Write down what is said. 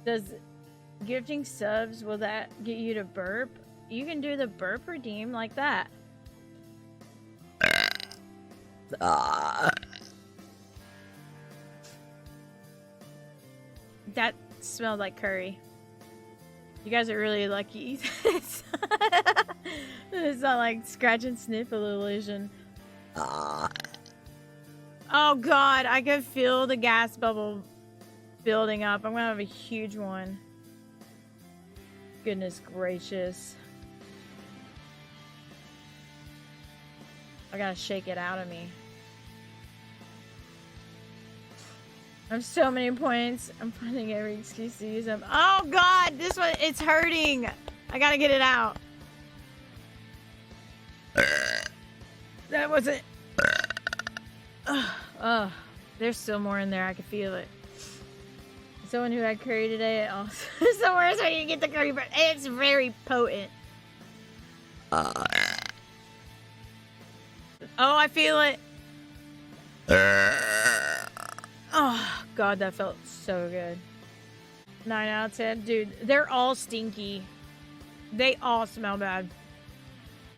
Does gifting subs, will that get you to burp? You can do the burp redeem like that. That smelled like curry. You guys are really lucky. It's not like scratch and sniff illusion. Oh god, I can feel the gas bubble building up. I'm gonna have a huge one. Goodness gracious. I gotta shake it out of me. I have so many points. I'm finding every excuse to use them. Oh god, this one, it's hurting. I gotta get it out. That wasn't... Oh, there's still more in there. I can feel it. Someone who had curry today, also somewhere is where you get the curry, but it's very potent. Oh, I feel it. Oh god, that felt so good. 9 out of 10. Dude, they're all stinky. They all smell bad.